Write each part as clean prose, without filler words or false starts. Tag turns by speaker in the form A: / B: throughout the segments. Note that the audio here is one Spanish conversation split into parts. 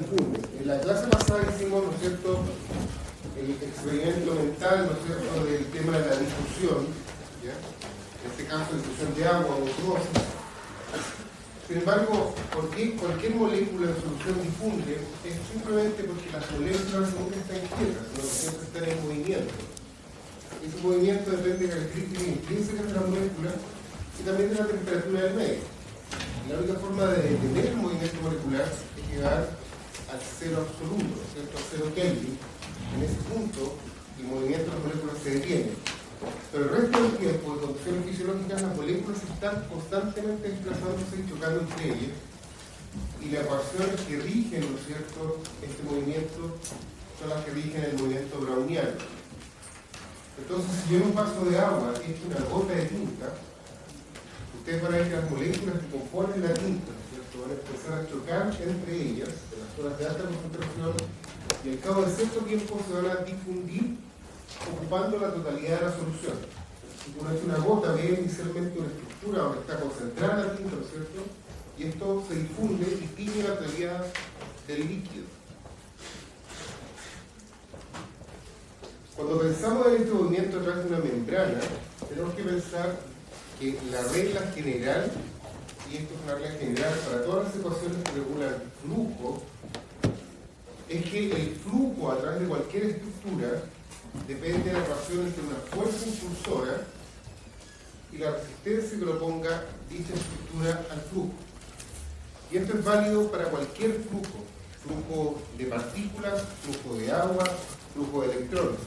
A: difunde. En la clase pasada hicimos, ¿no es cierto?, el experimento mental, ¿no es cierto?, del tema de la difusión, ¿ya? En este caso, difusión de agua o osmosis. Sin embargo, ¿por qué cualquier molécula de solución difunde? Es simplemente porque las moléculas nunca están quietas, sino que siempre están en movimiento. Ese movimiento depende de características intrínsecas de la molécula y también de la temperatura del medio. La única forma de detener el movimiento molecular es llegar al cero absoluto, ¿cierto? Al cero Kelvin. En ese punto, el movimiento de las moléculas se detiene. Pero el resto del tiempo, de condiciones fisiológicas, las moléculas están constantemente desplazándose y chocando entre ellas. Y las ecuaciones que rigen, ¿no es cierto?, este movimiento son las que rigen el movimiento browniano. Entonces, si yo en un vaso de agua echo una gota de tinta, ustedes van a ver que las moléculas que componen la tinta, ¿no es cierto?, van a empezar a chocar entre ellas, en las zonas de alta concentración, y al cabo de cierto tiempo se van a difundir ocupando la totalidad de la solución. Si uno echa una gota, ve inicialmente una estructura donde está concentrada la tinta, ¿no es cierto?, y esto se difunde y tiñe la totalidad del líquido. Cuando pensamos en este movimiento a través de una membrana, tenemos que pensar que la regla general, y esto es una regla general para todas las ecuaciones que regulan flujo, es que el flujo a través de cualquier estructura depende de la relación entre una fuerza impulsora y la resistencia que lo ponga dicha estructura al flujo. Y esto es válido para cualquier flujo, flujo de partículas, flujo de agua, flujo de electrones.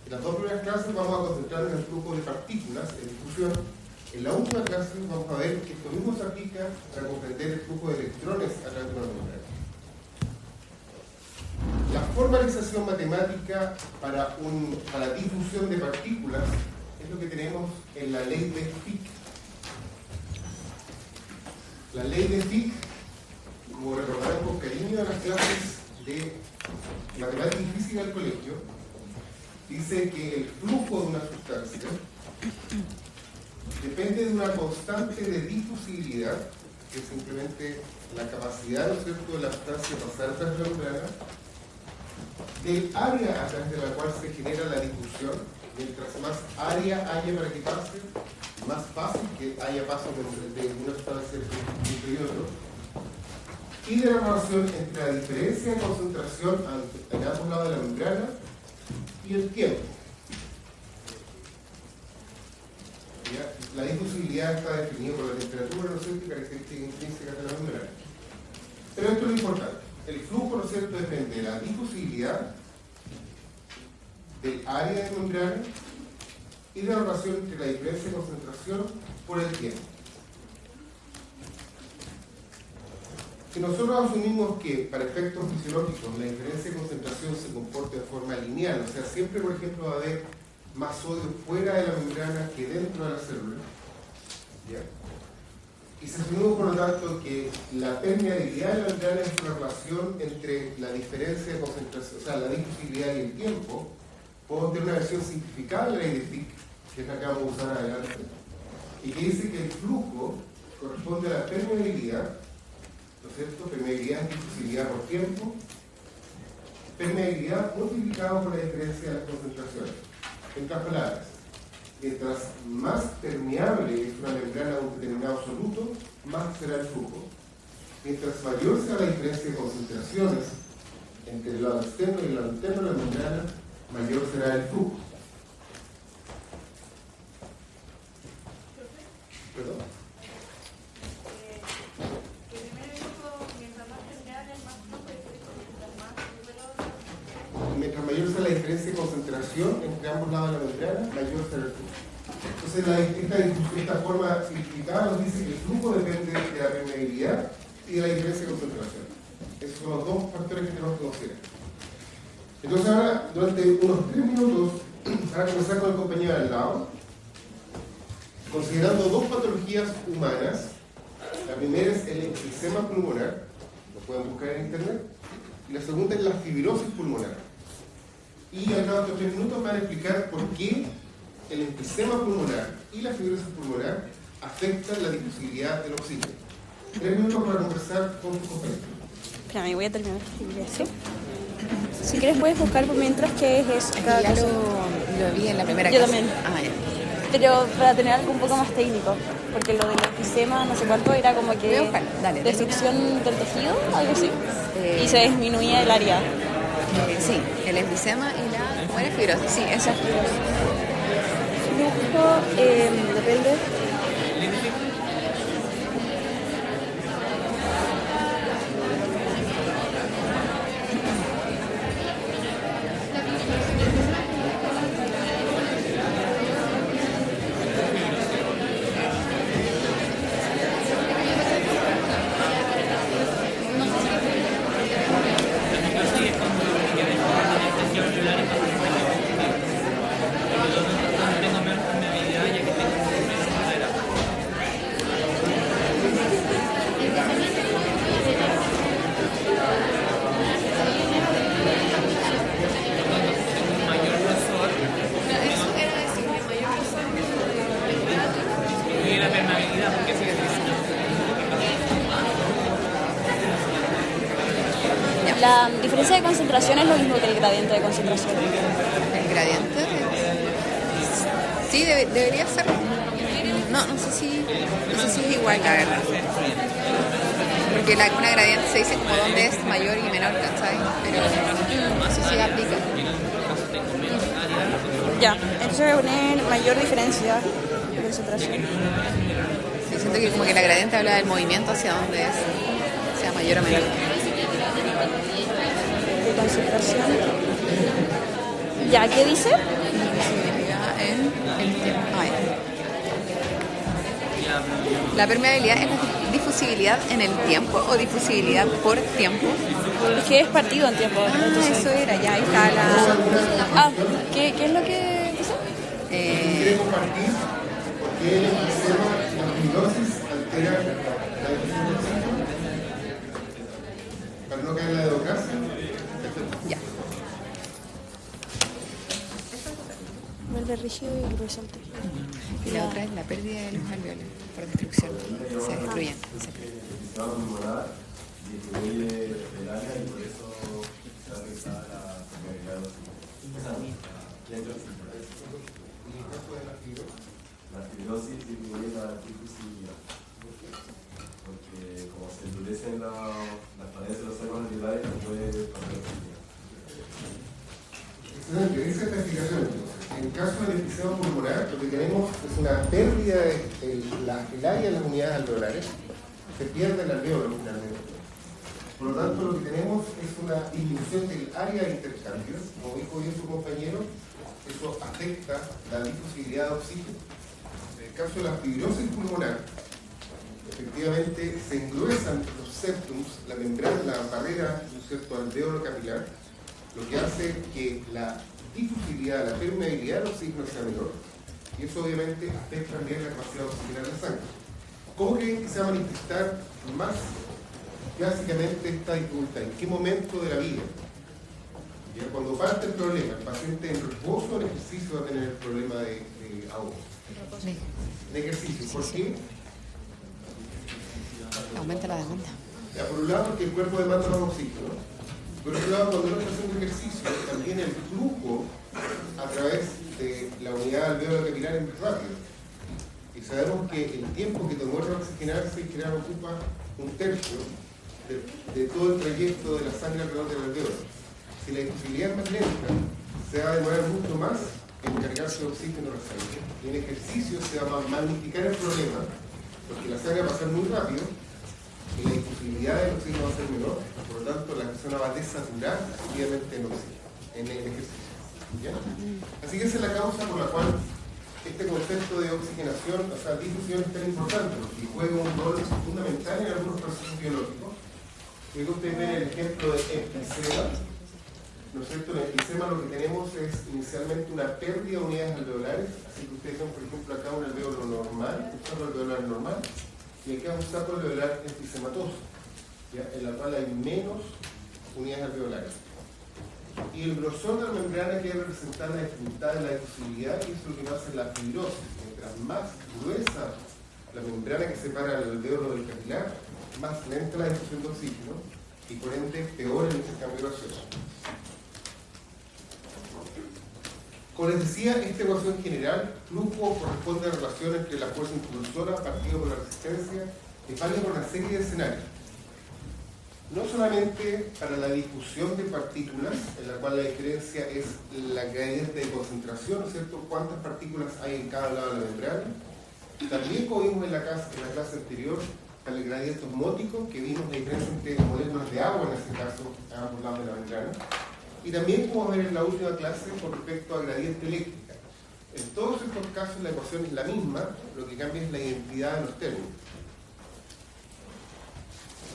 A: En las dos primeras clases vamos a concentrarnos en el flujo de partículas, en difusión. En la última clase vamos a ver que esto mismo se aplica para comprender el flujo de electrones a través de una membrana. La formalización matemática para difusión de partículas es lo que tenemos en la ley de Fick. La ley de Fick, como recordarán con cariño de las clases de matemática y física del colegio, dice que el flujo de una sustancia depende de una constante de difusibilidad, que es simplemente la capacidad, ¿no es cierto?, de la sustancia de pasar tras la membrana, del área a través de la cual se genera la difusión. Mientras más área haya para que pase, más fácil que haya paso de una sustancia entre y otro, y de la relación entre la diferencia de concentración en ambos lados de la membrana y el tiempo. ¿Ya? La difusibilidad está definida por la temperatura, ¿no es cierto?, y características intrínsecas de la membrana. Pero esto es lo importante. El flujo, ¿no es cierto?, depende de la difusibilidad, del área de membrana y de la relación entre la diferencia de concentración por el tiempo. Si nosotros asumimos que para efectos fisiológicos la diferencia de concentración se comporta de forma lineal, o sea, siempre, por ejemplo, va a haber más sodio fuera de la membrana que dentro de la célula, ¿ya? Y se asumimos, por lo tanto, que la permeabilidad de la membrana es una relación entre la diferencia de concentración, o sea, la difusibilidad y el tiempo. Podemos tener una versión simplificada de la ley de Fick, que es la que vamos a usar adelante, y que dice que el flujo corresponde a la permeabilidad, ¿no es cierto?, permeabilidad es difusibilidad por tiempo, permeabilidad multiplicado por la diferencia de las concentraciones. En otras palabras, mientras más permeable es una membrana de un determinado absoluto, más será el flujo. Mientras mayor sea la diferencia de concentraciones entre el lado externo y el lado interno de la membrana, mayor será el flujo. ¿Perdón? Mientras mayor sea la diferencia de concentración entre ambos lados de la membrana, mayor será el flujo. Entonces, esta forma simplificada nos dice que el flujo depende de la permeabilidad y de la diferencia de concentración. Esos son los dos factores que tenemos que considerar. Entonces ahora, durante unos 3 minutos, para comenzar con el compañero al lado, considerando dos patologías humanas. La primera es el enfisema pulmonar, lo pueden buscar en internet, y la segunda es la fibrosis pulmonar. Y al cabo de estos 3 minutos me van a explicar por qué el enfisema pulmonar y la fibrosis pulmonar afectan la difusibilidad del oxígeno. 3 minutos para conversar con tus compañeros.
B: Espérame, voy a terminar de escribir eso. Si quieres puedes buscar por mientras qué es eso.
C: Aquí ya lo vi en la primera
B: Yo
C: clase.
B: también.
C: Ah, ya.
B: Pero para tener algo un poco más técnico, porque lo del enfisema, no sé cuánto, era como
C: Voy a
B: que
C: buscar. Dale.
B: destrucción del tejido, algo así,
C: Eh,
B: y se disminuía el área.
C: Sí, el enfisema y la... ¿Cómo era? Fibrosis. Sí, esa.
B: Flujo, depende. La diferencia de concentración es lo mismo que el gradiente de concentración.
C: El gradiente. Sí, debería ser. No sé si es igual, la verdad. Porque una gradiente se dice como dónde es mayor y menor, ¿cachai? Pero no sé si aplica.
B: Ya, entonces voy a poner mayor diferencia de concentración.
C: Sí, siento que como que la gradiente habla del movimiento hacia dónde es, sea mayor o menor.
B: De concentración. Ya, ¿qué dice?
C: Visibilidad en el tiempo. La permeabilidad es la difusibilidad en el tiempo o difusibilidad por tiempo.
B: Es que es partido en tiempo. Entonces,
C: Eso era, ya ahí está la...
B: ¿qué es lo que dice?
A: Quiere compartir por qué el enfisema, la fibrosis, altera la difusión del oxígeno. Para no caer en la democracia.
C: Ya.
B: Vuelve rígido y grueso el tejido.
C: Y la otra es la pérdida de los alveolos por destrucción. Se destruyen.
D: El pulmonar disminuye el área y por eso se afecta la permeabilidad de los La fibrosis disminuye la difusibilidad. Porque como se endurecen las paredes de los órganos alveolares, no puede pasar la
A: Excelente, esa es la explicación entonces. En caso del enfisema pulmonar, lo que tenemos es una pérdida del área de las unidades alveolares, se pierde el alveolo finalmente. Por lo tanto, lo que tenemos es una disminución del área de intercambio, como dijo bien su compañero, eso afecta la difusibilidad de oxígeno. En el caso de la fibrosis pulmonar, efectivamente se engruesan los septums, la membrana, la barrera, ¿no es cierto?, alveolo capilar, lo que hace que la difusibilidad, la permeabilidad del oxígeno sea menor, y eso obviamente afecta también la capacidad de oxigenar la sangre. ¿Cómo creen que se va a manifestar más básicamente esta dificultad? ¿En qué momento de la vida? ¿Ya? Cuando parte el problema, el paciente en reposo o en ejercicio va a tener el problema de ahogo. En ejercicio. ¿Por qué?
C: Aumenta la demanda.
A: Ya, por un lado, porque el cuerpo demanda más oxígeno. Por otro lado, cuando uno está haciendo ejercicio, también el flujo a través de la unidad alveolo capilar es muy rápido. Y sabemos que el tiempo que tomó el oxigenarse ocupa un tercio de todo el trayecto de la sangre alrededor del alveolo. Si la difusibilidad es más lenta, se va a demorar mucho más en cargarse de oxígeno a la sangre. Y en ejercicio se va a magnificar el problema, porque la sangre va a pasar muy rápido y la difusibilidad del oxígeno va a ser menor, por lo tanto la persona va a desaturar obviamente en oxígeno, en el ejercicio. ¿Ya? Así que esa es la causa por la cual este concepto de oxigenación, o sea, difusión es tan importante, porque juega un rol fundamental en algunos procesos biológicos. Luego ustedes ven el ejemplo de enfisema, ¿no es cierto? En el enfisema lo que tenemos es inicialmente una pérdida de unidades alveolares, así que ustedes ven, por ejemplo, acá un alveolo normal, un saco alveolar normal, y acá un saco alveolar enfisematoso, ¿ya? En la cual hay menos unidades alveolares. Y el grosor de la membrana quiere representar la dificultad de la difusibilidad, y eso es lo que pasa en la fibrosis. Mientras más gruesa la membrana que separa el alveolo del capilar, más lenta la difusión de oxígeno, y y por ende peor el intercambio gaseoso. Como les decía, esta ecuación general, flujo corresponde a la relación entre la fuerza impulsora partido por la resistencia, que vale por una serie de escenarios. No solamente para la difusión de partículas, en la cual la diferencia es la gradiente de concentración, ¿no es cierto? Cuántas partículas hay en cada lado de la membrana. También, como vimos en la clase anterior, para el gradiente osmótico, que vimos la diferencia entre moléculas de agua, en este caso, a ambos lados de la membrana. Y también, como ver en la última clase, con respecto a gradiente eléctrica. En todos estos casos la ecuación es la misma, lo que cambia es la identidad de los términos.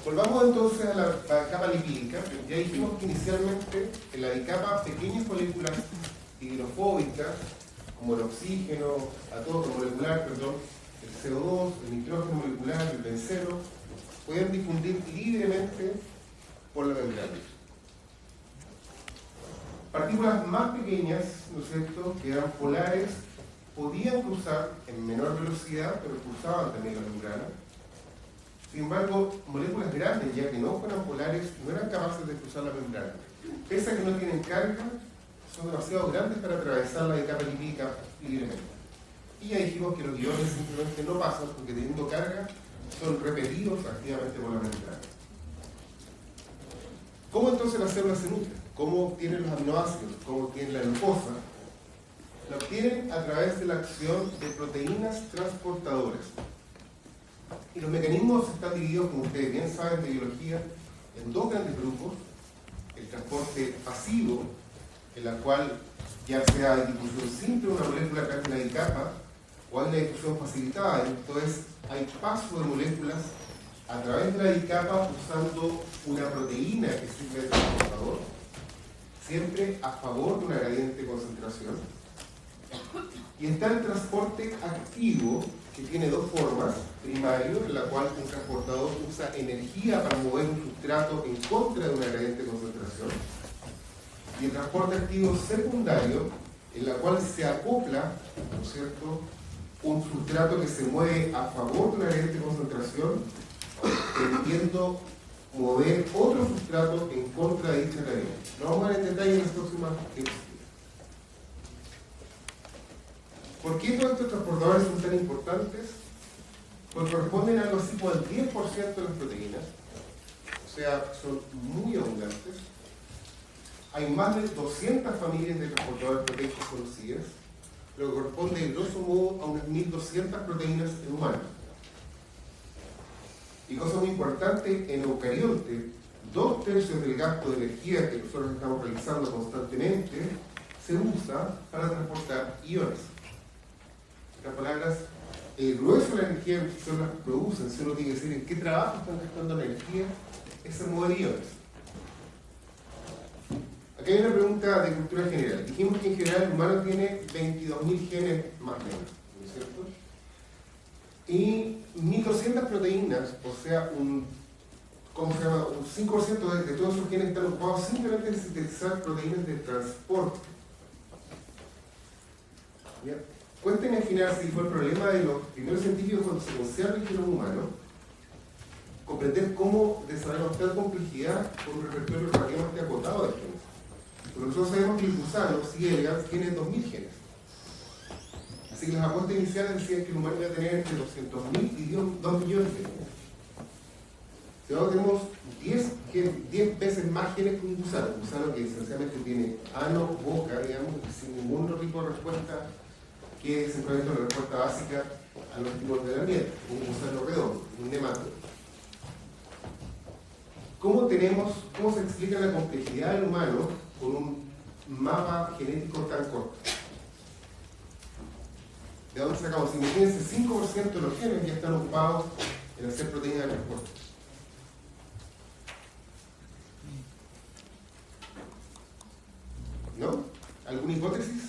A: Volvamos entonces a la capa lipídica. Ya dijimos que inicialmente en la bicapa pequeñas moléculas hidrofóbicas, como el oxígeno, átomo molecular, perdón, el CO2, el nitrógeno molecular, el benceno, pueden difundir libremente por la membrana. Partículas más pequeñas, ¿no es cierto?, que eran polares, podían cruzar en menor velocidad, pero cruzaban también la membrana. Sin embargo, moléculas grandes, ya que no fueran polares, no eran capaces de cruzar la membrana. Pese a que no tienen carga, son demasiado grandes para atravesar la capa lipídica libremente. Y ya dijimos que los iones simplemente no pasan porque teniendo carga son repelidos activamente por la membrana. ¿Cómo entonces las células se nutren? ¿Cómo obtienen los aminoácidos? ¿Cómo obtienen la glucosa? La obtienen a través de la acción de proteínas transportadoras. Y los mecanismos están divididos, como ustedes bien saben de biología, en dos grandes grupos. El transporte pasivo, en la cual ya sea de difusión simple una molécula a través de la bicapa, o hay la difusión facilitada, entonces hay paso de moléculas a través de la bicapa usando una proteína que sirve de transportador, siempre a favor de una gradiente de concentración. Y está el transporte activo, que tiene dos formas: primario, en la cual un transportador usa energía para mover un sustrato en contra de una gradiente de concentración, y el transporte activo secundario, en la cual se acopla, ¿no es cierto?, un sustrato que se mueve a favor de una gradiente de concentración, permitiendo mover otro sustrato en contra de dicha gradiente. Lo vamos a ver en detalle en las próximas diapositivas. ¿Por qué todos estos transportadores son tan importantes? Pues corresponden a algo así como al 10% de las proteínas, o sea, son muy abundantes. Hay más de 200 familias de transportadores proteicos conocidas, lo que corresponde, grosso modo, a unas 1200 proteínas en humanos. Y cosa muy importante, en eucarionte, 2/3 del gasto de energía que nosotros estamos realizando constantemente se usa para transportar iones. En otras palabras, el grueso de la energía que las células producen, si uno tiene que decir en qué trabajo están gastando la energía, es en mover iones. Aquí hay una pregunta de cultura general. Dijimos que en general el humano tiene 22.000 genes más o menos, ¿no es cierto? Y 1.200 proteínas, o sea, un 5% de todos esos genes están ocupados simplemente en sintetizar proteínas de transporte. ¿Ya? Cuenten imaginar si fue el problema de los primeros científicos cuando se conocía el genoma humano, comprender cómo desarrollamos tal complejidad con un repertorio relativamente acotado de genes. Porque nosotros sabemos que el gusano, C. elegans, tiene 2.000 genes. Así que las apuestas iniciales decían que el humano iba a tener entre 200.000 y 2 millones de genes. Si ahora tenemos 10 veces más genes que un gusano que esencialmente tiene ano, boca, digamos, sin ningún tipo de respuesta que es simplemente una respuesta básica a los estímulos del ambiente, un gusano redondo, un nemátodo. ¿Cómo se explica la complejidad del humano con un mapa genético tan corto? ¿De dónde sacamos? Imagínense, 5% de los genes ya están ocupados en hacer proteínas de transporte. ¿No? ¿Alguna hipótesis?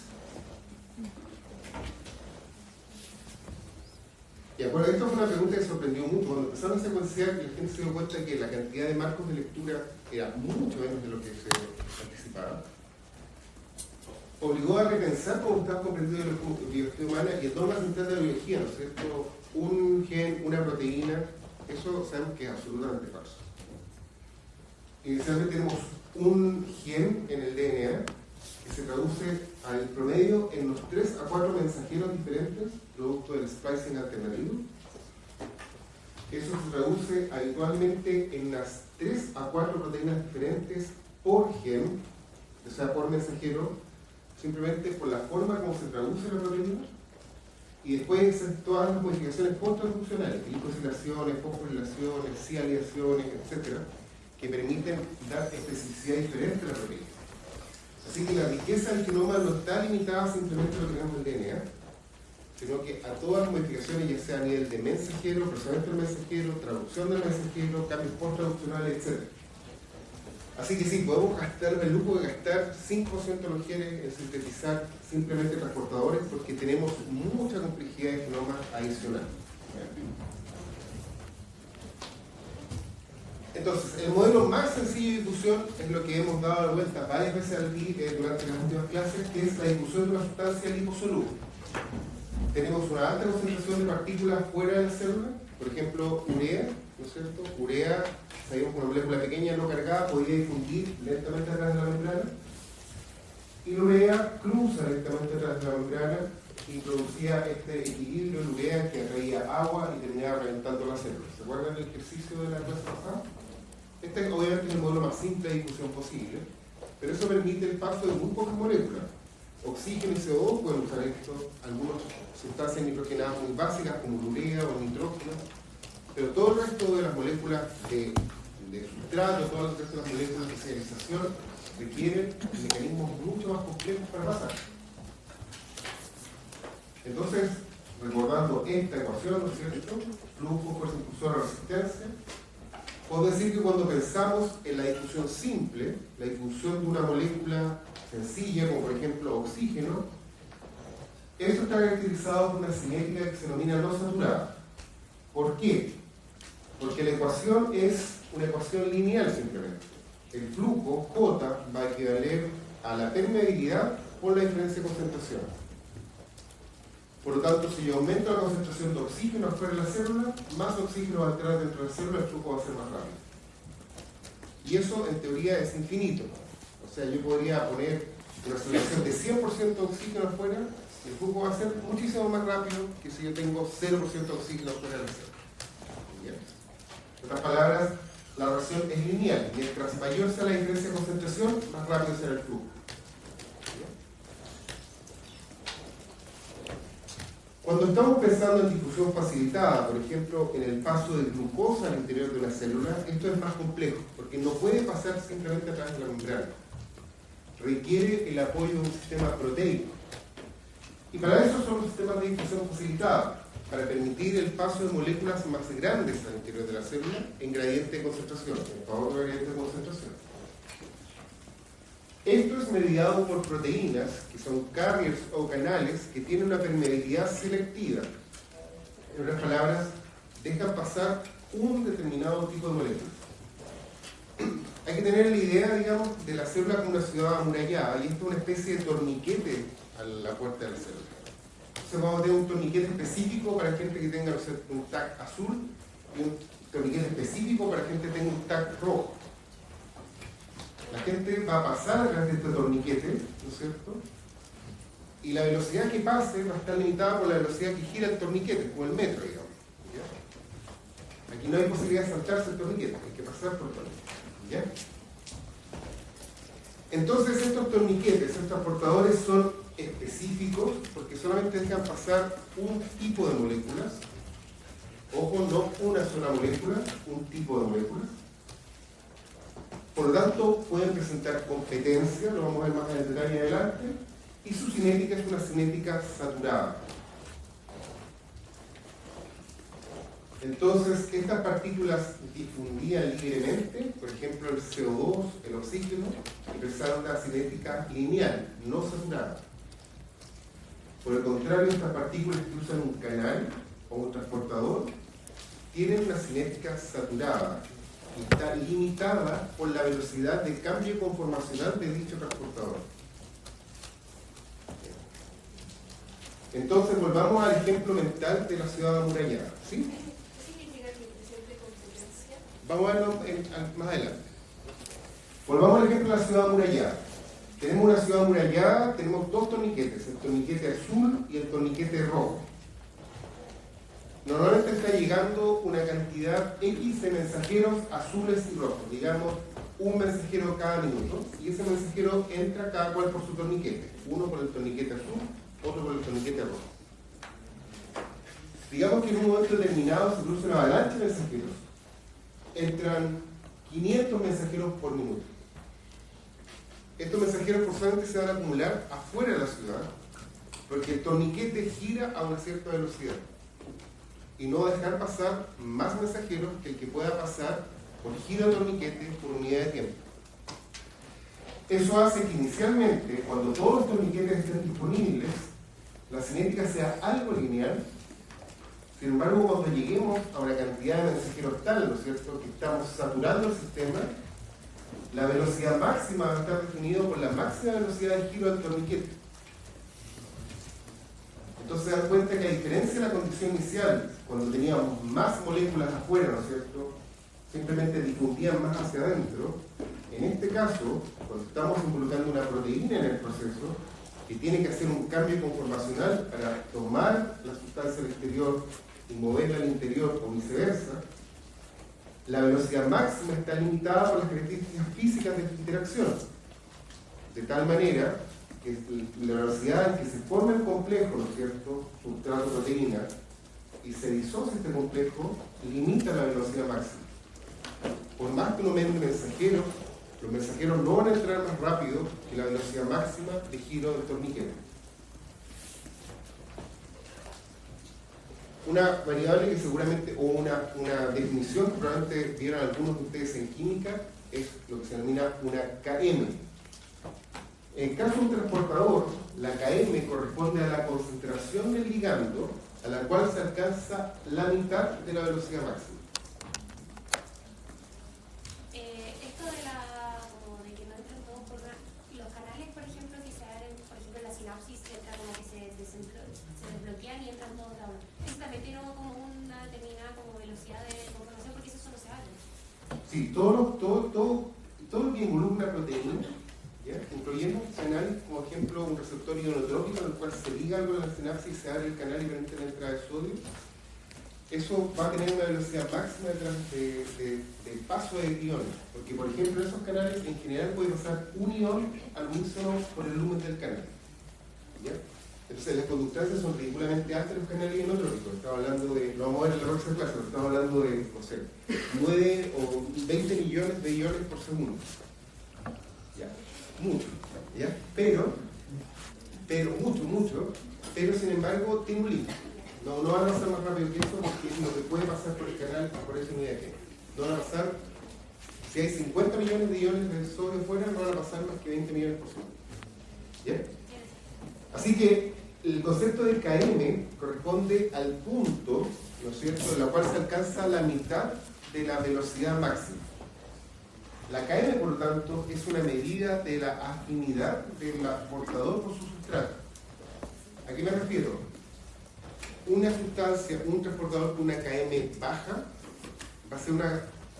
A: Y acuerdo, esto fue una pregunta que sorprendió mucho. Cuando empezaron a secuenciar, la gente se dio cuenta que la cantidad de marcos de lectura era mucho menos de lo que se anticipaba. Obligó a repensar cómo estaba comprendido la biología humana y el dogma central de la biología, ¿no es cierto? Un gen, una proteína, eso sabemos que es absolutamente falso. Inicialmente tenemos un gen en el DNA que se traduce al promedio en los 3 a 4 mensajeros diferentes, producto del splicing alternativo. Eso se traduce habitualmente en las 3 a 4 proteínas diferentes por gen, o sea, por mensajero, simplemente por la forma como se traduce la proteína. Y después todas las modificaciones post-traduccionales, glicosilaciones, fosforilaciones, sializaciones, etc., que permiten dar especificidad diferente a la proteína. Así que la riqueza del genoma no está limitada simplemente a lo que tenemos en el DNA, sino que a todas las modificaciones, ya sea a nivel de mensajero, procesamiento del mensajero, traducción del mensajero, cambios post-traduccionales, etc. Así que sí, podemos gastar el lujo de gastar 5% de los genes en sintetizar simplemente transportadores porque tenemos mucha complejidad de genomas adicional. Entonces, el modelo más sencillo de difusión es lo que hemos dado la vuelta varias veces durante las últimas clases, que es la difusión de una sustancia liposoluble. Tenemos una alta concentración de partículas fuera de la célula, por ejemplo, urea, ¿no es cierto? Urea, sabemos que una molécula pequeña no cargada podría difundir lentamente a través de la membrana, y la urea cruza lentamente a través de la membrana y producía este equilibrio de urea que atraía agua y terminaba reventando la célula. ¿Se acuerdan del ejercicio de la clase pasada? Este obviamente es el modelo más simple de difusión posible, pero eso permite el paso de muy pocas moléculas. Oxígeno y CO2 pueden usar esto, algunas sustancias nitrogenadas muy básicas como el urea o el nitrógeno, pero todo el resto de las moléculas de sustrato, todas las resto de las moléculas de señalización requieren mecanismos mucho más complejos para pasar. Entonces, recordando esta ecuación, ¿no es cierto? Flujo, fuerza impulsora, resistencia. Puedo decir que cuando pensamos en la difusión simple, la difusión de una molécula sencilla, como por ejemplo oxígeno, eso está caracterizado por una cinética que se denomina no saturada. ¿Por qué? Porque la ecuación es una ecuación lineal simplemente. El flujo, J, va a equivaler a la permeabilidad por la diferencia de concentración. Por lo tanto, si yo aumento la concentración de oxígeno afuera de la célula, más oxígeno va a entrar dentro de la célula, el flujo va a ser más rápido. Y eso, en teoría, es infinito. O sea, yo podría poner una solución de 100% de oxígeno afuera, y el flujo va a ser muchísimo más rápido que si yo tengo 0% de oxígeno afuera de la célula. ¿Bien? En otras palabras, la relación es lineal. Mientras mayor sea la diferencia de concentración, más rápido será el flujo. Cuando estamos pensando en difusión facilitada, por ejemplo, en el paso de glucosa al interior de una célula, esto es más complejo, porque no puede pasar simplemente a través de la membrana. Requiere el apoyo de un sistema proteico. Y para eso son los sistemas de difusión facilitada, para permitir el paso de moléculas más grandes al interior de la célula en gradiente de concentración, en favor de gradiente de concentración. Esto es mediado por proteínas, que son carriers o canales, que tienen una permeabilidad selectiva. En otras palabras, dejan pasar un determinado tipo de moléculas. Hay que tener la idea, digamos, de la célula como una ciudad amurallada, y esto es una especie de torniquete a la puerta de la célula. Entonces vamos a tener un torniquete específico para gente que tenga, no sé, un tag azul, y un torniquete específico para gente que tenga un tag rojo. La gente va a pasar a través de este torniquete, ¿no es cierto? Y la velocidad que pase va a estar limitada por la velocidad que gira el torniquete, como el metro, digamos. ¿Ya? Aquí no hay posibilidad de saltarse el torniquete, hay que pasar por el torniquete. ¿Ya? Entonces estos torniquetes, estos transportadores son específicos porque solamente dejan pasar un tipo de moléculas. Ojo, no una sola molécula, un tipo de moléculas. Por lo tanto, pueden presentar competencia, lo vamos a ver más en detalle adelante, y su cinética es una cinética saturada. Entonces, estas partículas difundían libremente, por ejemplo el CO2, el oxígeno, y presentaron una cinética lineal, no saturada. Por el contrario, estas partículas que usan un canal o un transportador tienen una cinética saturada, y está limitada por la velocidad de cambio conformacional de dicho transportador. Entonces, volvamos al ejemplo mental de la ciudad amurallada. ¿Sí?
E: ¿Qué significa que presente competencia?
A: Vamos a verlo más adelante. Volvamos al ejemplo de la ciudad amurallada. Tenemos una ciudad amurallada, tenemos dos torniquetes, el torniquete azul y el torniquete rojo. Normalmente está llegando una cantidad X de mensajeros azules y rojos, digamos un mensajero cada minuto, y ese mensajero entra cada cual por su torniquete, uno por el torniquete azul, otro por el torniquete rojo. Digamos que en un momento determinado se produce una avalancha de mensajeros, entran 500 mensajeros por minuto. Estos mensajeros forzosamente se van a acumular afuera de la ciudad, porque el torniquete gira a una cierta velocidad y no va a dejar pasar más mensajeros que el que pueda pasar por giro de torniquete por unidad de tiempo. Eso hace que inicialmente, cuando todos los torniquetes estén disponibles, la cinética sea algo lineal. Sin embargo, cuando lleguemos a una cantidad de mensajeros tal, ¿no es cierto?, que estamos saturando el sistema, la velocidad máxima va a estar definida por la máxima velocidad de giro del torniquete. Entonces se dan cuenta que a diferencia de la condición inicial, cuando teníamos más moléculas afuera, ¿no es cierto?, simplemente difundían más hacia adentro. En este caso, cuando estamos involucrando una proteína en el proceso, que tiene que hacer un cambio conformacional para tomar la sustancia del exterior y moverla al interior o viceversa, la velocidad máxima está limitada por las características físicas de esta interacción. De tal manera que la velocidad en que se forma el complejo, ¿no es cierto?, sustrato-proteína, y se disocia este complejo, limita la velocidad máxima. Por más que uno mande mensajeros, los mensajeros no van a entrar más rápido que la velocidad máxima de giro del torniquete. Una variable que seguramente, o una definición que probablemente vieron algunos de ustedes en química, es lo que se denomina una KM. En el caso de un transportador, la KM corresponde a la concentración del ligando, a la cual se alcanza la mitad de la velocidad máxima.
E: Esto de de que no entran todos por los canales, por ejemplo, que se abren, por ejemplo, la sinapsis, entra como que se desbloquean y entran todos a uno. Eso también tiene como una determinada como velocidad de conformación, porque eso solo se abre.
A: Sí, todo lo que involucra una proteína, ¿ya?, incluyendo canales, como ejemplo un receptor ionotrópico en el cual se liga algo en la sinapsis y se abre el canal y permite la entrada de sodio. Eso va a tener una velocidad máxima de paso de iones, porque por ejemplo en esos canales en general puede pasar un ion al unísono por el lumen del canal, ¿ya? Entonces las conductancias son ridículamente altas en los canales ionotrópicos. Estamos hablando de, lo vamos a ver en la próxima clase, pero estamos hablando de, no sé, 9 o 20 millones de iones por segundo. ¿Ya? Mucho, ¿ya? Pero mucho, pero sin embargo tiene un límite. No van a pasar más rápido que eso, porque lo que puede pasar por el canal, por esa unidad que no van a pasar, si hay 50 millones de iones de sodio fuera, no van a pasar más que 20 millones por segundo. ¿Ya? Así que el concepto de KM corresponde al punto, ¿no es cierto?, en la cual se alcanza la mitad de la velocidad máxima. La KM, por lo tanto, es una medida de la afinidad del transportador por su sustrato. ¿A qué me refiero? Una sustancia, un transportador con una KM baja, va a ser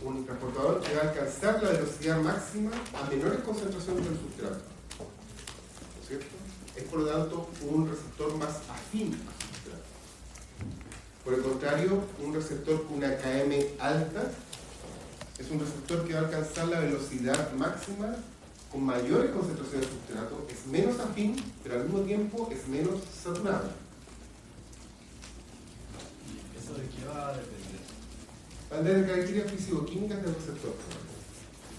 A: un transportador que va a alcanzar la velocidad máxima a menores concentraciones del sustrato. ¿No es cierto? Es por lo tanto un receptor más afín al sustrato. Por el contrario, un receptor con una KM alta es un receptor que va a alcanzar la velocidad máxima con mayores concentraciones de sustrato, es menos afín, pero al mismo tiempo es menos saturado.
D: ¿Eso de qué va a depender?
A: Va a depender de características físico-químicas del receptor.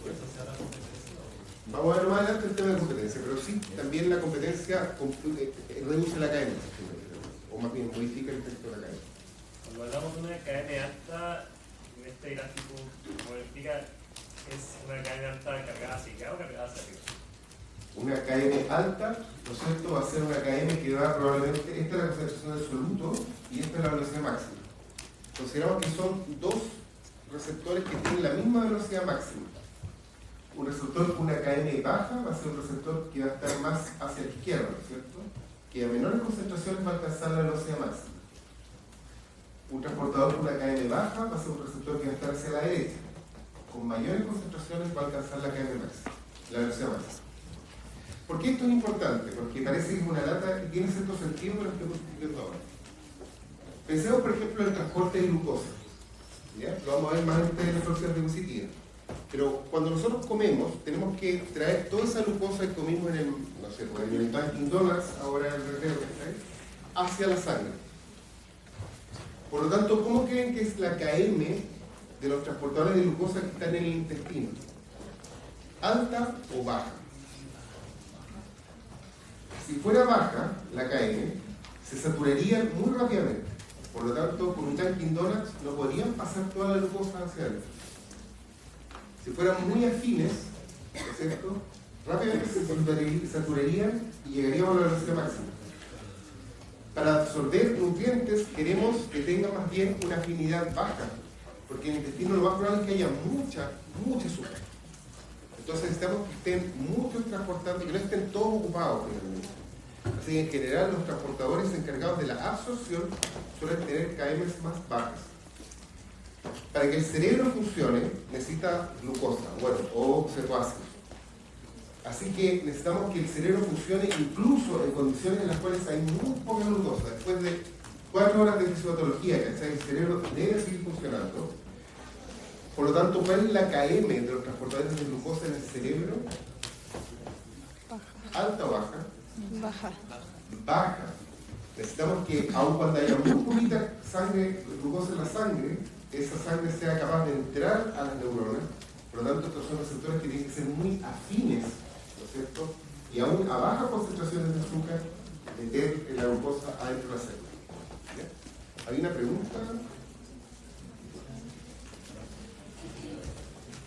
D: ¿Por eso se da la competencia?
A: Vamos a ver más adelante el tema de competencia, pero sí, también la competencia reduce la cadena, o más bien modifica el efecto de la cadena.
F: Cuando hablamos de una cadena alta, en este gráfico, como explica, es una cadena alta cargada hacia acá o cargada hacia arriba.
A: Una KM alta, ¿no es cierto?, va a ser una KM que va probablemente, esta es la concentración del soluto y esta es la velocidad máxima. Consideramos que son dos receptores que tienen la misma velocidad máxima. Un receptor con una KM baja va a ser un receptor que va a estar más hacia la izquierda, ¿no es cierto?, que a menores concentraciones va a alcanzar la velocidad máxima. Un transportador con una KM baja va a ser un receptor que va a estar hacia la derecha. Con mayores concentraciones va a alcanzar la KM máxima. velocidad máxima. ¿Por qué esto es importante? Porque parece que es una lata y tiene cierto sentido con lo que estoy explicando ahora. Pensemos, por ejemplo, en el transporte de glucosa. ¿Ya? Lo vamos a ver más en ustedes en la próxima diapositiva. Pero cuando nosotros comemos, tenemos que traer toda esa glucosa que comimos en el, no sé, en el Dunkin' Donuts, ahora en el recreo, hacia la sangre. Por lo tanto, ¿cómo creen que es la KM de los transportadores de glucosa que están en el intestino? ¿Alta o baja? Si fuera baja, la KM, se saturaría muy rápidamente. Por lo tanto, con un Dunkin' Donuts no podrían pasar toda la glucosa hacia adentro. Si fueran muy afines, ¿no es cierto?, rápidamente se saturarían y llegaríamos a la velocidad máxima. Para absorber nutrientes queremos que tenga más bien una afinidad baja, porque en el intestino lo más probable es que haya mucha azúcar. Entonces necesitamos que estén muchos transportando, que no estén todos ocupados finalmente. Así que en general los transportadores encargados de la absorción suelen tener KMs más bajas. Para que el cerebro funcione necesita glucosa, bueno, o cetoácidos. Así que necesitamos que el cerebro funcione incluso en condiciones en las cuales hay muy poca glucosa. Después de 4 horas de fisiopatología, ¿cachai? El cerebro debe seguir funcionando. Por lo tanto, ¿cuál es la KM de los transportadores de glucosa en el cerebro? ¿Alta o baja?
B: Baja.
A: Baja. Necesitamos que, aun cuando haya muy poquita sangre, glucosa en la sangre, esa sangre sea capaz de entrar a las neuronas. Por lo tanto, estos son receptores que tienen que ser muy afines, ¿no es cierto? Y aún a bajas concentraciones de azúcar, meter la glucosa adentro de la célula. ¿Ya? ¿Hay una pregunta?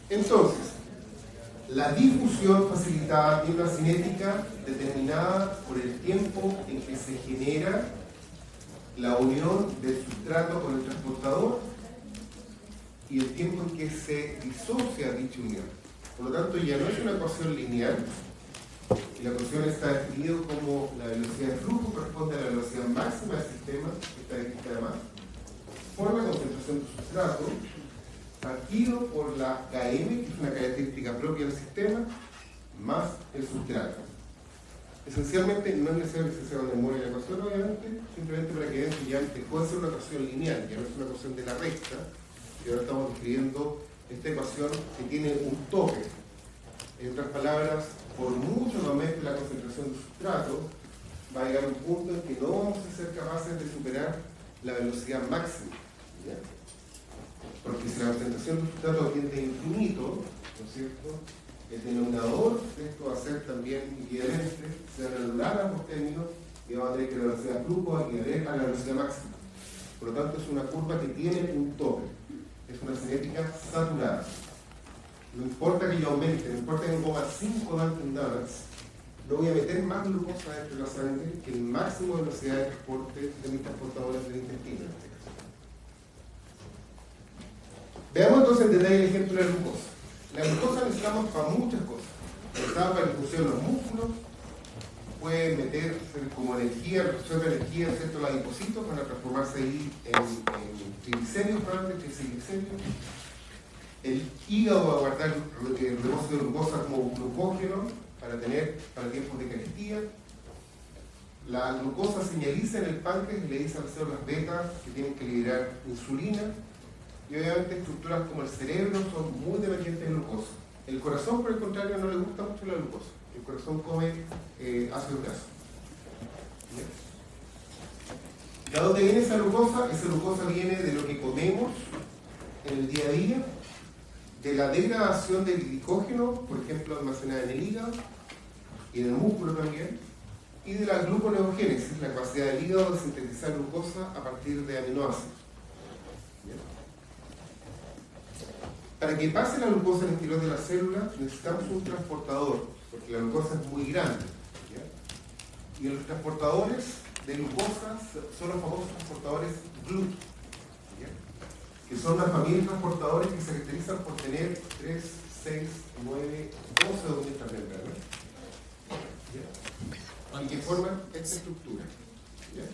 A: Entonces, la difusión facilitada tiene una cinética determinada por el tiempo en que se genera la unión del sustrato con el transportador y el tiempo en que se disocia dicha unión. Por lo tanto, ya no es una ecuación lineal, y la ecuación está definida como la velocidad de flujo corresponde a la velocidad máxima del sistema, que está descrita además, por la concentración del sustrato, partido por la KM, que es una característica propia del sistema, más el sustrato. Esencialmente, no es necesario que se haga de memoria la ecuación, obviamente, simplemente para que vean que ya dejó de ser una ecuación lineal, ya no es una ecuación de la recta, y ahora estamos describiendo esta ecuación que tiene un tope. En otras palabras, por mucho que aumente la concentración del sustrato, va a llegar un punto en que no vamos a ser capaces de superar la velocidad máxima. ¿Ya? Porque si la concentración del sustrato tiende a infinito, ¿no es cierto?, el denominador de esto va a ser también equivalente, se van a anular ambos términos y vamos a tener que la velocidad de flujo va a equivaler a la velocidad máxima. Por lo tanto, es una curva que tiene un tope. Es una cinética saturada. No importa que yo aumente, no importa que me ponga 5 Dunkin' Donuts, no voy a meter más glucosa dentro de la sangre que el máximo de velocidad de transporte de mis transportadores del intestino. Veamos entonces en detalle el ejemplo de la glucosa. La glucosa necesitamos para muchas cosas. Necesitamos para la difusión de los músculos, puede meter como energía, reabsorbe energía, ¿cierto?, los adipocitos para transformarse ahí en triglicéridos, probablemente triglicéridos. El hígado va a guardar el depósito de glucosa como glucógeno para tiempos de carestía. La glucosa señaliza en el páncreas y le dice a las células beta que tienen que liberar insulina. Y obviamente estructuras como el cerebro son muy dependientes de glucosa. El corazón, por el contrario, no le gusta mucho la glucosa. El corazón come ácido graso. ¿De dónde viene esa glucosa? Esa glucosa viene de lo que comemos en el día a día, de la degradación del glicógeno, por ejemplo, almacenada en el hígado y en el músculo también, y de la gluconeogénesis, la capacidad del hígado de sintetizar glucosa a partir de aminoácidos. ¿Bien? Para que pase la glucosa en el interior de la célula necesitamos un transportador, porque la glucosa es muy grande. ¿Ya? Y los transportadores de glucosa son los famosos transportadores GLUT, que son una familia de transportadores que se caracterizan por tener 3, 6, 9, 12 o 2 membranas, y que forman esta estructura. ¿Ya?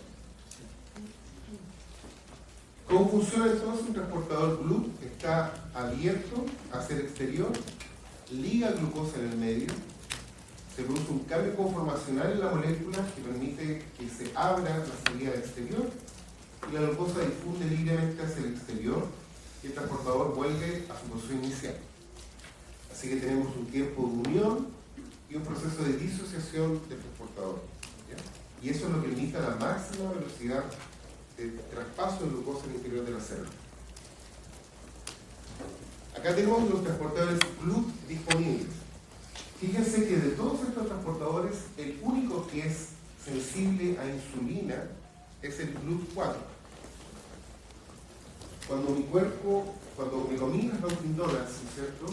A: ¿Cómo funciona entonces un transportador GLUT? Está abierto hacia el exterior, liga glucosa en el medio, se produce un cambio conformacional en la molécula que permite que se abra la salida al exterior y la glucosa difunde libremente hacia el exterior y el transportador vuelve a su posición inicial. Así que tenemos un tiempo de unión y un proceso de disociación del transportador. ¿Ya? Y eso es lo que limita la máxima velocidad de traspaso de glucosa en el interior de la célula. Acá tenemos los transportadores GLUT disponibles. Fíjense que de todos estos transportadores, el único que es sensible a insulina es el GLUT4. Cuando mi cuerpo, cuando me comí las Dunkin' Donuts, ¿cierto?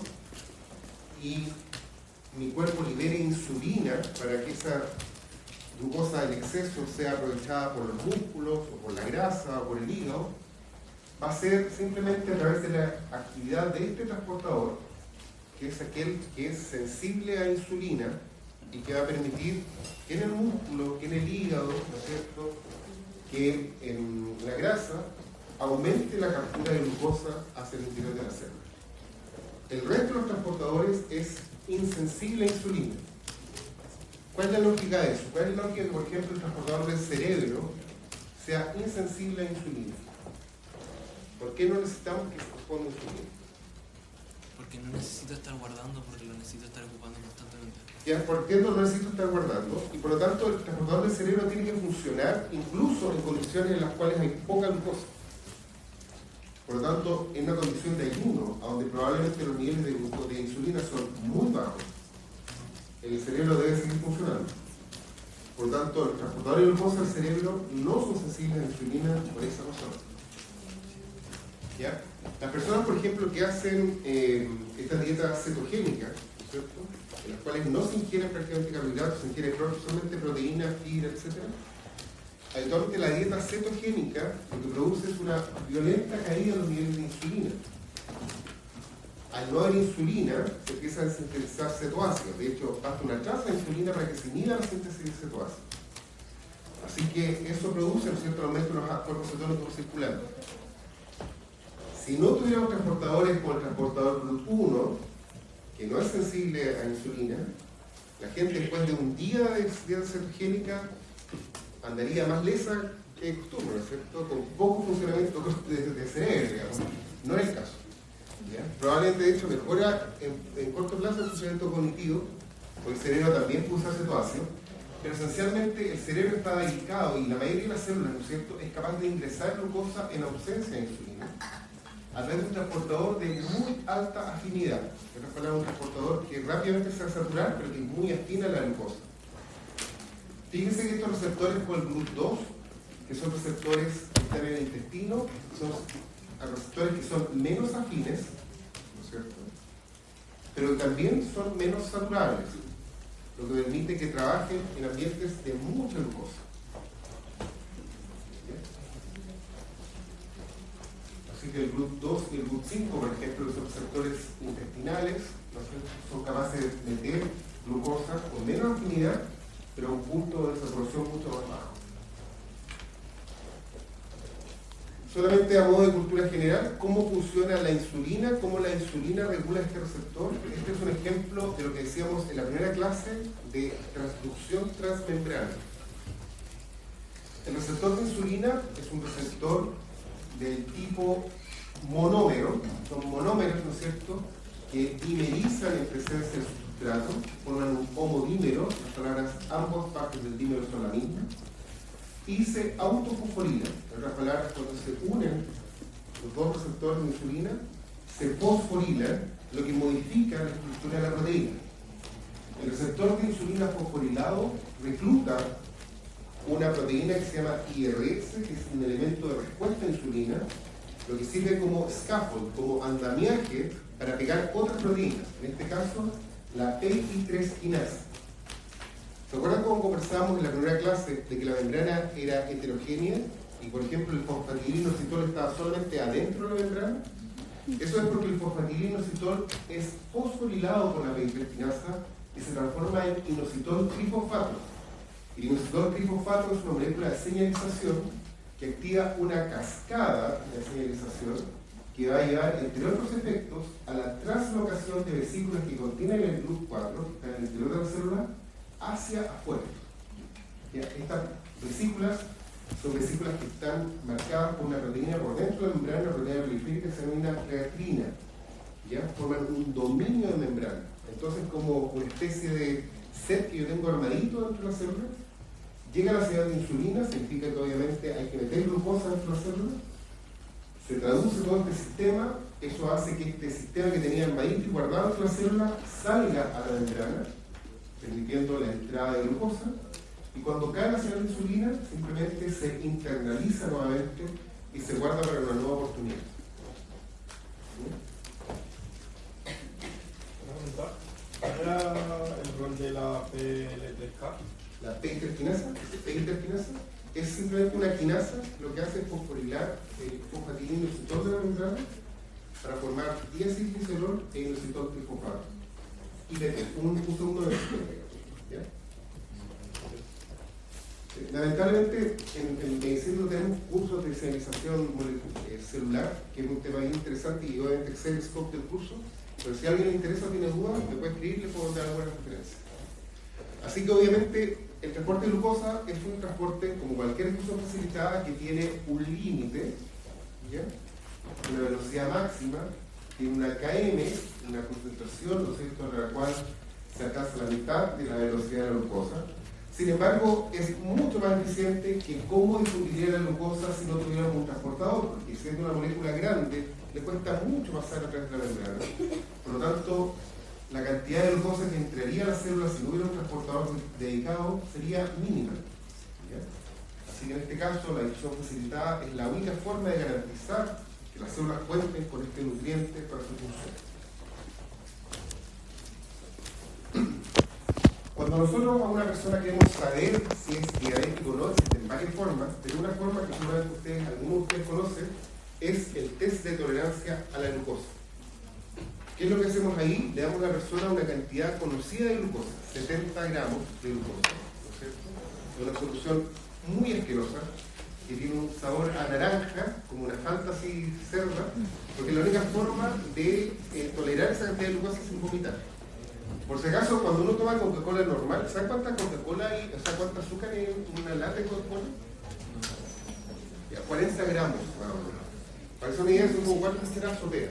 A: Y mi cuerpo libere insulina para que esa glucosa en exceso sea aprovechada por los músculos, o por la grasa, o por el hígado, va a ser simplemente a través de la actividad de este transportador, que es aquel que es sensible a insulina y que va a permitir que en el músculo, que en el hígado, ¿no es cierto?, que en la grasa aumente la captura de glucosa hacia el interior de la célula. El resto de los transportadores es insensible a insulina. ¿Cuál es la lógica de eso? ¿Cuál es la lógica de que, por ejemplo, el transportador del cerebro sea insensible a insulina? ¿Por qué no necesitamos que se responda insulina?
G: Porque no necesito estar guardando, porque lo necesito estar ocupando constantemente.
A: ¿Ya? ¿Por qué no lo necesito estar guardando? Y por lo tanto el transportador del cerebro tiene que funcionar incluso en condiciones en las cuales hay poca glucosa. Por lo tanto, en una condición de ayuno, donde probablemente los niveles de insulina son muy bajos, el cerebro debe seguir funcionando. Por lo tanto, los transportadores de glucosa del cerebro no son sensibles a la insulina por esa razón. ¿Ya? Las personas, por ejemplo, que hacen esta dieta cetogénica, ¿cierto?, en las cuales no se ingieren prácticamente carbohidratos, se ingiere solamente proteína, fibra, etc. Habitualmente la dieta cetogénica lo que produce es una violenta caída en los niveles de insulina. Al no haber insulina, se empiezan a sintetizar cetoácidos. De hecho, basta una tasa de insulina para que se inhiba la síntesis de cetoácidos. Así que eso produce un cierto aumento de los cuerpos cetónicos circulando. Si no tuviéramos transportadores como el transportador GLUT1, que no es sensible a insulina, la gente después de un día de dieta cetogénica andaría más lesa que de costumbre, ¿no es cierto?, con poco funcionamiento de cerebro, digamos. No es el caso. ¿Ya? Probablemente, de hecho, mejora en corto plazo el funcionamiento cognitivo, porque el cerebro también puede usar cetoácido, pero esencialmente el cerebro está dedicado y la mayoría de las células, ¿no es cierto?, es capaz de ingresar glucosa en ausencia de insulina a través de un transportador de muy alta afinidad. En otras palabras, un transportador que rápidamente se va a saturar, pero que es muy afín a la glucosa. Fíjense que estos receptores como el GLUT2, que son receptores que están en el intestino, son receptores que son menos afines, ¿no es cierto?, pero también son menos saturables, lo que permite que trabajen en ambientes de mucha glucosa. Así que el GLUT2 y el GLUT5, por ejemplo, son receptores intestinales, ¿no es cierto?, son capaces de meter glucosa con menos afinidad, pero a un punto de saturación mucho más bajo. Solamente a modo de cultura general, ¿cómo funciona la insulina? ¿Cómo la insulina regula este receptor? Este es un ejemplo de lo que decíamos en la primera clase de transducción transmembrana. El receptor de insulina es un receptor del tipo monómero, son monómeros, ¿no es cierto?, que dimerizan en presencia del substrato, forman un homodímero, las palabras ambas partes del dímero son la misma, y se autofosforilan. En otras palabras, cuando se unen los dos receptores de insulina, se fosforilan, lo que modifica la estructura de la proteína. El receptor de insulina fosforilado recluta una proteína que se llama IRS, que es un elemento de respuesta a insulina, lo que sirve como scaffold, como andamiaje para pegar otras proteínas, en este caso la PI3 quinasa. ¿Se acuerdan cómo conversábamos en la primera clase de que la membrana era heterogénea y, por ejemplo, el fosfatilinositol estaba solamente adentro de la membrana? Eso es porque el fosfatilinositol es fosforilado por la PI3 quinasa y se transforma en inositol trifosfato. El inositol trifosfato es una molécula de señalización que activa una cascada de señalización que va a llevar, entre otros efectos, a la translocación de vesículas que contienen el GLUT4, que está en el interior de la célula, hacia afuera. ¿Ya? Estas vesículas son vesículas que están marcadas por una proteína por dentro de la membrana, una proteína periférica que se denomina creatinina. ¿Ya? Forman un dominio de membrana. Entonces, como una especie de set que yo tengo armadito dentro de la célula, llega la señal de insulina, significa que obviamente hay que meter glucosa dentro de la célula, se traduce todo este sistema, eso hace que este sistema que tenía armadito y guardado dentro de la célula salga a la membrana, permitiendo la entrada de glucosa, y cuando cae la señal de insulina, simplemente se internaliza nuevamente y se guarda para una nueva oportunidad.
H: ¿Cuál era el rol de la PL3K?
A: La P-interquinasa es simplemente una quinasa, lo que hace es fosforilar el fosfatidinoinositol de la membrana para formar diacilglicerol e inositol trifosfato. IPT, un segundo de ¿ya? Lamentablemente, en medicina no tenemos cursos de señalización celular, que es un tema bien interesante y obviamente Excel es copia del curso, pero si a alguien le interesa o tiene dudas, me puede escribir y le puedo dar alguna referencia. Así que obviamente el transporte de glucosa es un transporte como cualquier difusión facilitada que tiene un límite, ¿ya? Una velocidad máxima, tiene una KM, una concentración, ¿no es cierto?, a la cual se alcanza la mitad de la velocidad de la glucosa. Sin embargo, es mucho más eficiente que cómo difundiría la glucosa si no tuviéramos un transportador, porque siendo una molécula grande, le cuesta mucho pasar a través de la membrana. Por lo tanto, la cantidad de glucosa que entraría a la célula si no hubiera un transportador dedicado sería mínima. ¿Ya? Así que en este caso, la difusión facilitada es la única forma de garantizar que las células cuenten con este nutriente para su función. Cuando nosotros a una persona queremos saber si es diabético o no, existen varias formas, pero una forma que seguramente algunos de ustedes conocen es el test de tolerancia a la glucosa. ¿Qué es lo que hacemos ahí? Le damos a la persona una cantidad conocida de glucosa, 70 gramos de glucosa, ¿no es cierto? Es una solución muy asquerosa, que tiene un sabor a naranja, como una fantasy cerda, porque la única forma de tolerar esa cantidad de glucosa es sin vomitar. Por si acaso, cuando uno toma Coca-Cola normal, ¿sabe cuánta Coca-Cola hay? O sea, cuánta azúcar hay en una lata de Coca-Cola? 40 gramos, más o menos. Para eso me digan, son como 4 cucharadas soperas.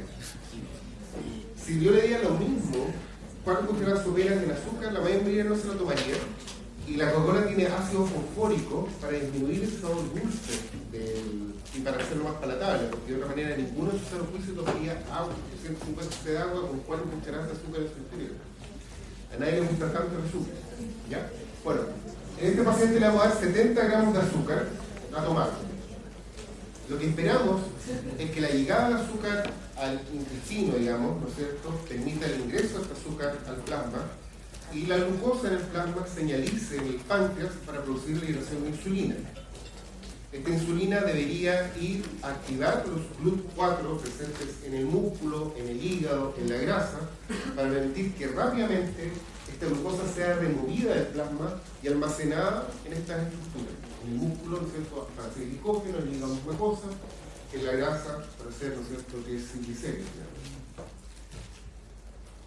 A: Si yo le diera lo mismo, 4 cucharadas soperas en azúcar, la mayoría no se lo tomaría. Y la Coca-Cola tiene ácido fosfórico para disminuir ese sabor dulce y para hacerlo más palatable, porque de otra manera ninguno de sus sanos juicios tomaría agua, 150 de agua con 4 cucharadas de azúcar en su interior. A nadie le gusta tanto el azúcar. ¿Ya? Bueno, en este paciente le vamos a dar 70 gramos de azúcar a tomar. Lo que esperamos es que la llegada del azúcar al intestino, digamos, ¿no es cierto?, permita el ingreso de este azúcar al plasma y la glucosa en el plasma señalice en el páncreas para producir la liberación de insulina. Esta insulina debería ir a activar los GLUT4 presentes en el músculo, en el hígado, en la grasa, para permitir que rápidamente esta glucosa sea removida del plasma y almacenada en estas estructuras. En el músculo, ¿no es cierto?, para hacer glicógeno, en el hígado glucosa, en la grasa para hacer, ¿no es cierto?, que es glicéridos.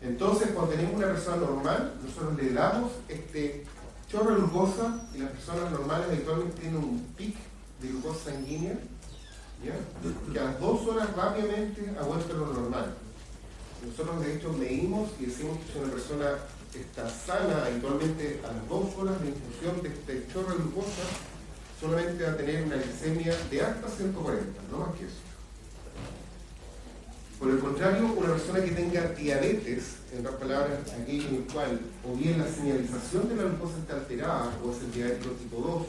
A: Entonces, cuando tenemos una persona normal, nosotros le damos este chorro de glucosa y las personas normales habitualmente tienen un pic de glucosa sanguínea, ¿ya?, que a las 2 horas rápidamente ha vuelto a lo normal. Nosotros de hecho medimos y decimos que si una persona está sana habitualmente a las 2 horas de infusión de este chorro de glucosa, solamente va a tener una glicemia de hasta 140, no más que eso. Por el contrario, una persona que tenga diabetes, en otras palabras, aquello en el cual o bien la señalización de la glucosa está alterada, o es el diabético tipo 2,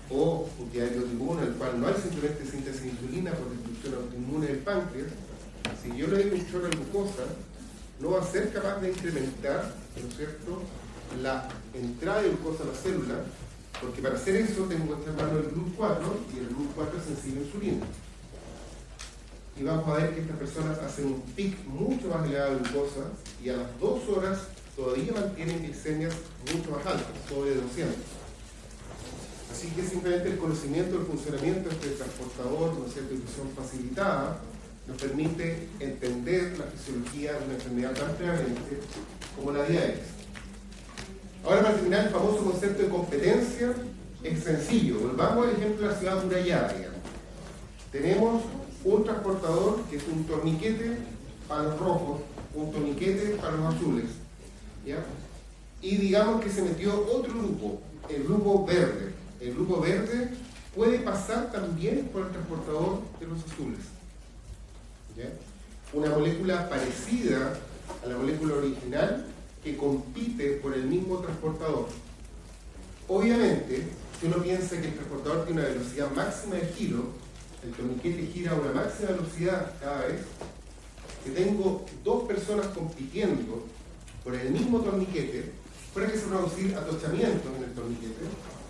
A: o un diabético tipo 1, en el cual no hay simplemente síntesis de insulina por destrucción autoinmune del páncreas, si yo le doy un chorro de glucosa, no va a ser capaz de incrementar, ¿no es cierto?, la entrada de glucosa a la célula, porque para hacer eso tengo que estar dando el GLUT4 y el GLUT4 es sensible a insulina. Y vamos a ver que estas personas hacen un pic mucho más elevado de glucosa y a las 2 horas todavía mantienen glicemias mucho más altas, sobre 200. Así que simplemente el conocimiento del funcionamiento de este transportador, ¿no es cierto?, difusión facilitada, nos permite entender la fisiología de una enfermedad tan plenamente como la diabetes. Ahora, para terminar, el famoso concepto de competencia es sencillo. Volvamos al ejemplo de la ciudad murallada, digamos. Tenemos un transportador que es un torniquete para los rojos, un torniquete para los azules, ¿ya? Y digamos que se metió otro grupo, el grupo verde. El grupo verde puede pasar también por el transportador de los azules, ¿ya? Una molécula parecida a la molécula original que compite por el mismo transportador. Obviamente, si uno piensa que el transportador tiene una velocidad máxima de giro, el torniquete gira a una máxima velocidad cada vez, que tengo dos personas compitiendo por el mismo torniquete, fuera que se producir atochamientos en el torniquete,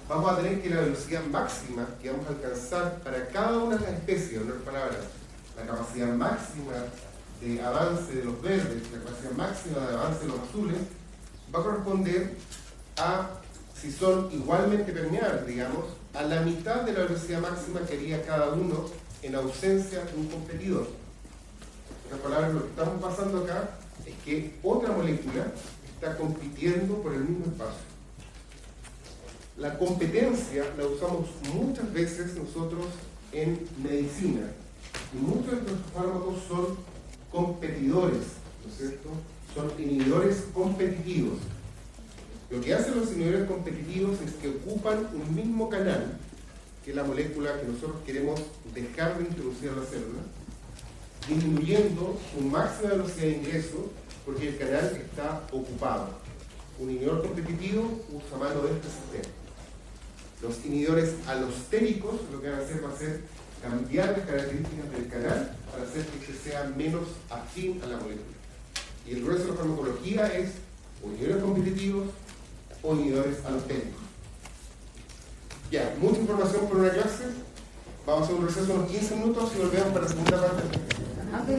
A: vamos a tener que la velocidad máxima que vamos a alcanzar para cada una de las especies, en otras palabras, la capacidad máxima de avance de los verdes, la capacidad máxima de avance de los azules, va a corresponder a, si son igualmente permeables, digamos, a la mitad de la velocidad máxima que haría cada uno en ausencia de un competidor. En otras palabras, lo que estamos pasando acá es que otra molécula está compitiendo por el mismo espacio. La competencia la usamos muchas veces nosotros en medicina, y muchos de nuestros fármacos son competidores, ¿no es cierto? Son inhibidores competitivos. Lo que hacen los inhibidores competitivos es que ocupan un mismo canal que la molécula que nosotros queremos dejar de introducir a la célula, disminuyendo su máxima velocidad de ingreso porque el canal está ocupado. Un inhibidor competitivo usa mano de este sistema. Los inhibidores alostéricos lo que van a hacer va a ser cambiar las características del canal para hacer que sea menos afín a la molécula. Y el grueso de la farmacología es o inhibidores competitivos o inhibidores alostéricos. Ya, mucha información por una clase. Vamos a hacer un receso de unos 15 minutos y volvemos para la segunda parte.